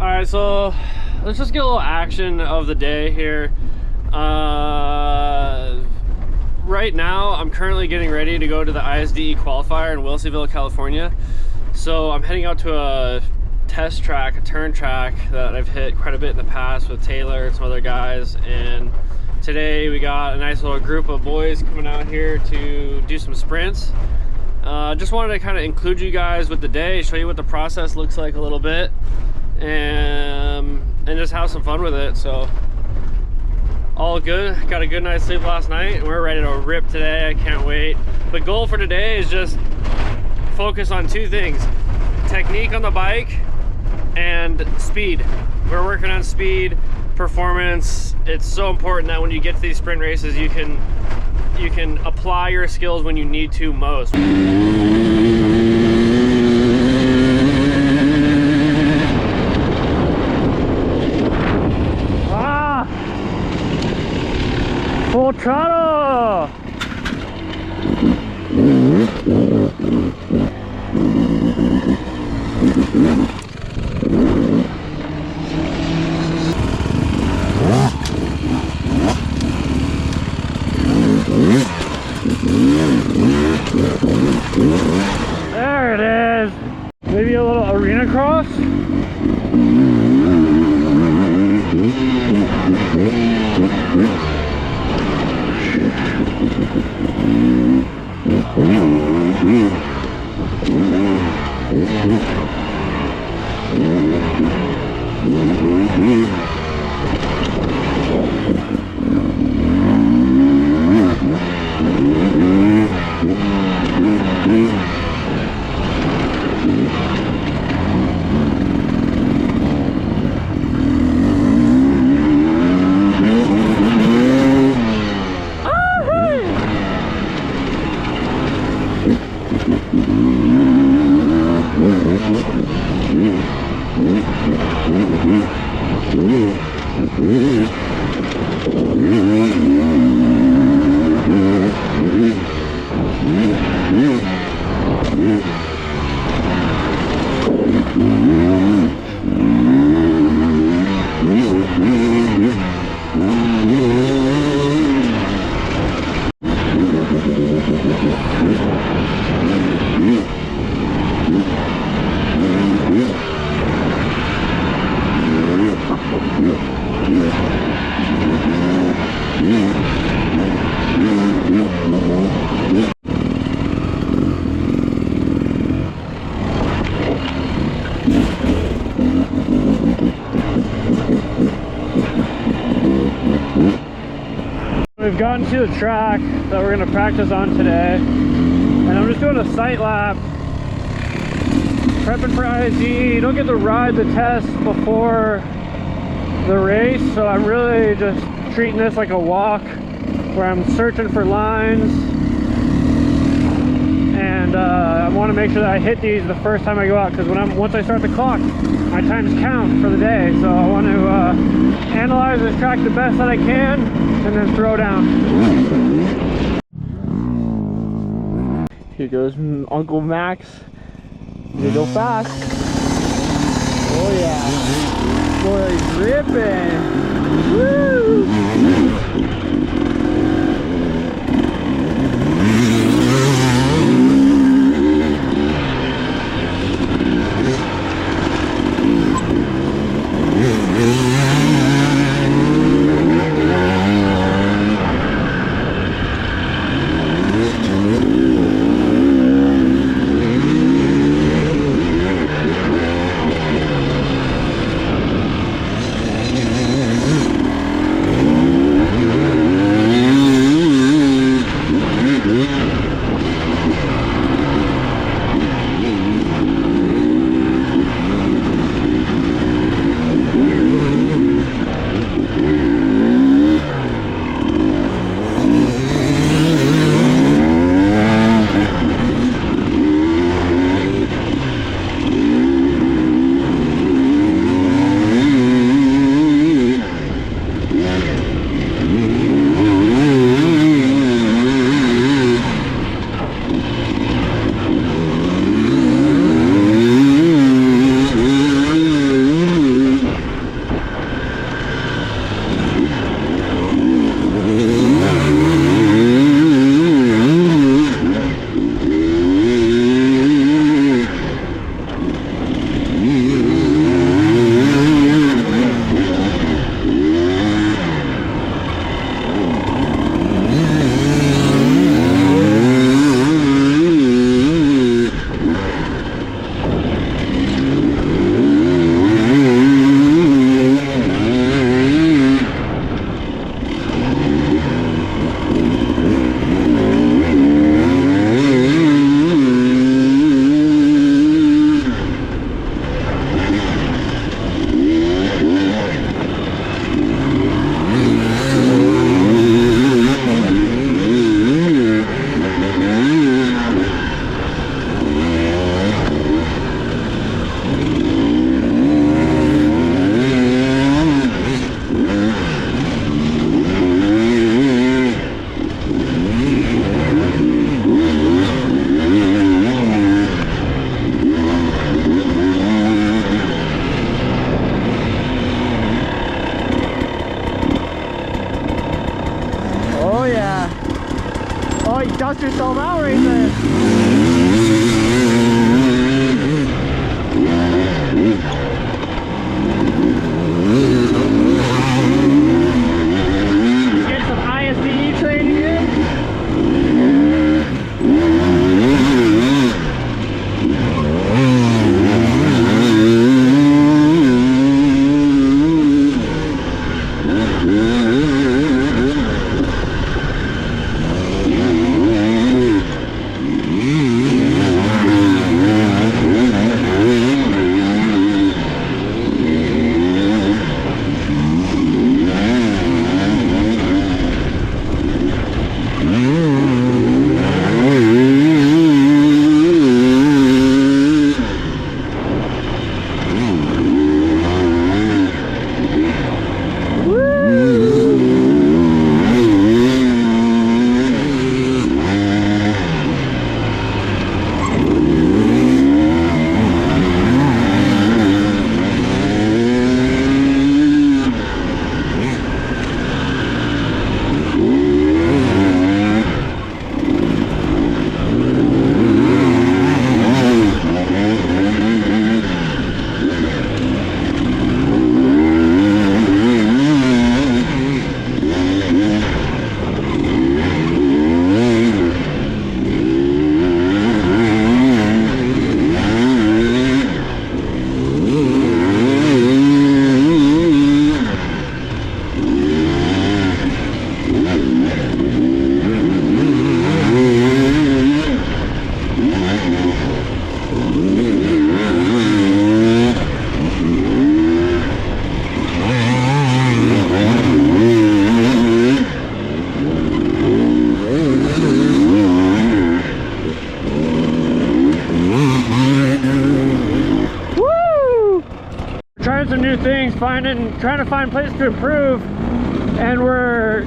Alright, so let's just get a little action of the day here. Right now, I'm currently getting ready to go to the ISDE qualifier in Wilseyville, California. So I'm heading out to a test track, a turn track that I've hit quite a bit in the past with Taylor and some other guys. And today we got a nice little group of boys coming out here to do some sprints. Just wanted to kind of include you guys with the day, show you what the process looks like a little bit, and just have some fun with it. So all good. Got a good night's sleep last night and we're ready to rip today. I can't wait. The goal for today is just focus on two things: technique on the bike and speed. We're working on speed, performance. It's so important that when you get to these sprint races, you can apply your skills when you need to most. Full throttle! There it is! Maybe a little arena cross? We've gotten to the track that we're going to practice on today, and I'm just doing a sight lap, prepping for ISDE. You don't get to ride the test before the race, so I'm really just treating this like a walk where I'm searching for lines, and I want to make sure that I hit these the first time I go out, because once I start the clock, my times count for the day. So I want to analyze this track the best that I can and then throw down. Here goes Uncle Max. They go fast. Oh yeah. Boy, ripping. Woo! Bail him out right there. Get some ISDE training in. Trying some new things, trying to find places to improve, and we're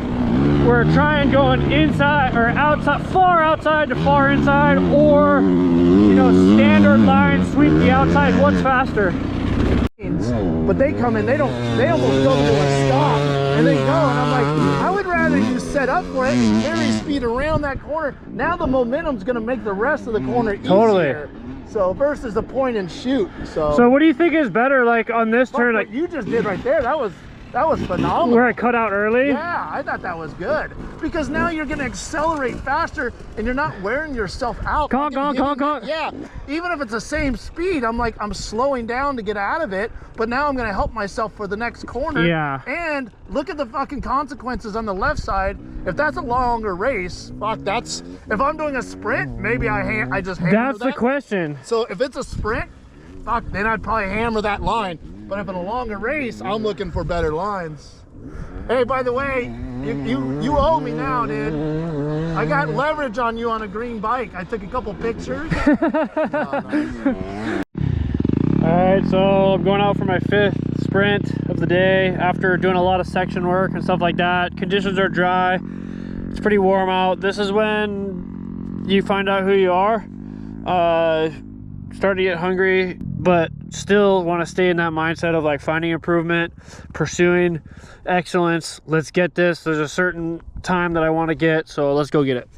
trying going inside or outside, far outside to far inside, or you know, standard line sweep the outside. What's faster? But they come in, they almost go to a stop and they go, and I'm like, I would rather you set up for it and carry speed around that corner. Now the momentum's going to make the rest of the corner easier. Totally. So versus the point and shoot. So what do you think is better, like on this turn? Like what you just did right there, that was phenomenal. Where I cut out early? Yeah, I thought that was good. Because now you're going to accelerate faster and you're not wearing yourself out. Conk. Yeah, even if it's the same speed, I'm slowing down to get out of it, but now I'm going to help myself for the next corner. Yeah. And look at the fucking consequences on the left side. If that's a longer race, fuck, if I'm doing a sprint, maybe I just hammer That's the question. So if it's a sprint, fuck, then I'd probably hammer that line. But if in a longer race, I'm looking for better lines. Hey, by the way, you owe me now, dude. I got leverage on you on a green bike. I took a couple pictures. Oh, nice. Alright, so I'm going out for my 5th sprint of the day after doing a lot of section work and stuff like that. Conditions are dry. It's pretty warm out. This is when you find out who you are. Start to get hungry, but still want to stay in that mindset of like finding improvement, pursuing excellence. Let's get this. There's a certain time that I want to get, so let's go get it.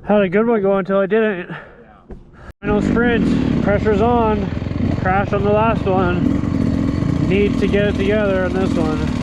Had a good one go until I didn't. Final sprint, pressure's on. Crashed on the last one. Need to get it together on this one.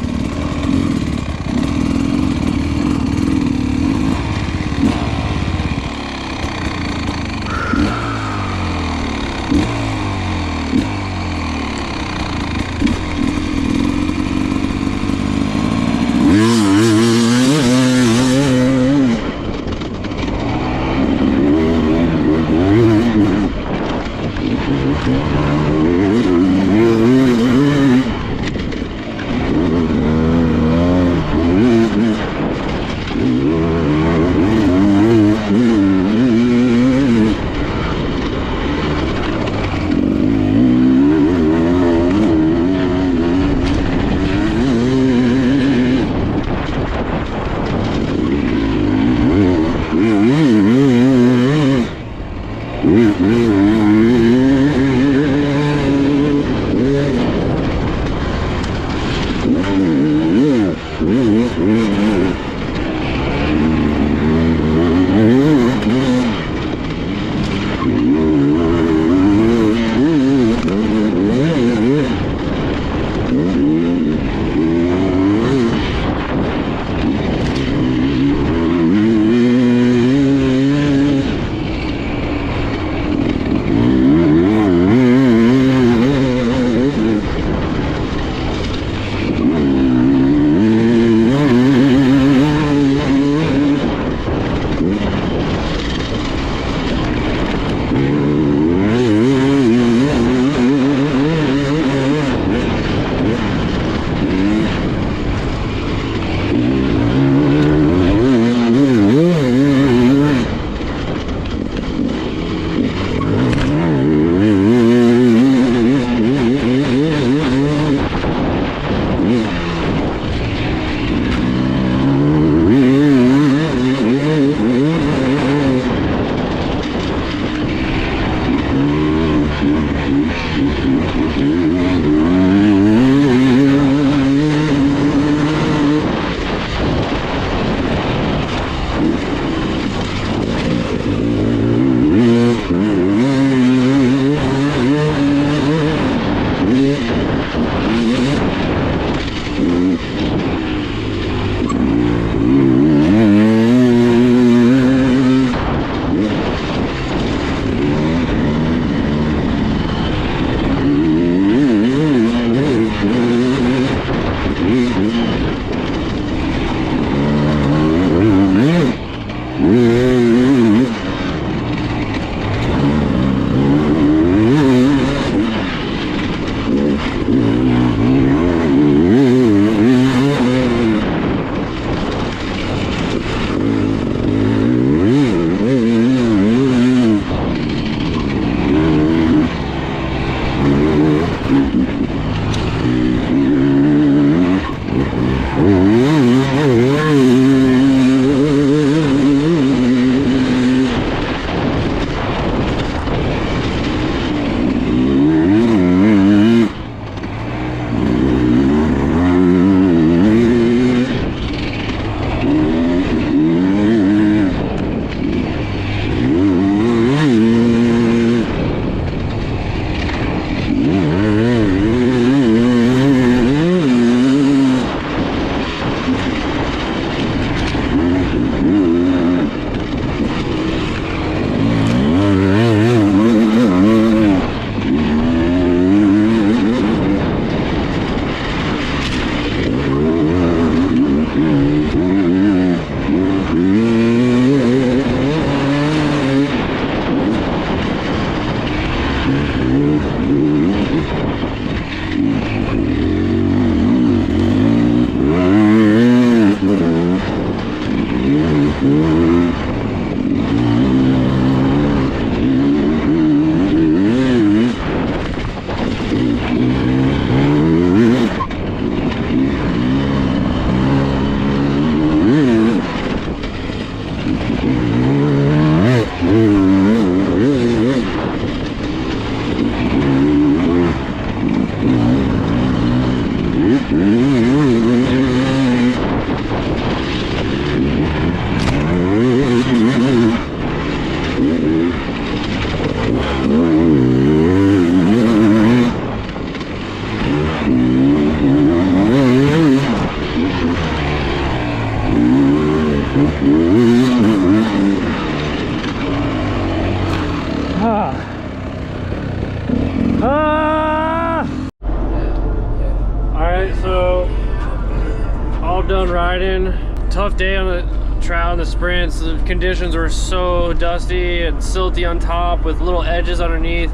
Done riding. Tough day on the trail and the sprints. The conditions were so dusty and silty on top with little edges underneath.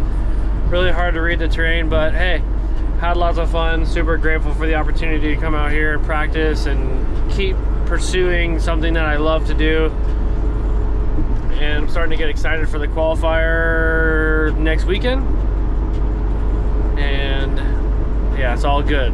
Really hard to read the terrain, but hey, had lots of fun. Super grateful for the opportunity to come out here and practice and keep pursuing something that I love to do. And I'm starting to get excited for the qualifier next weekend. And yeah, it's all good.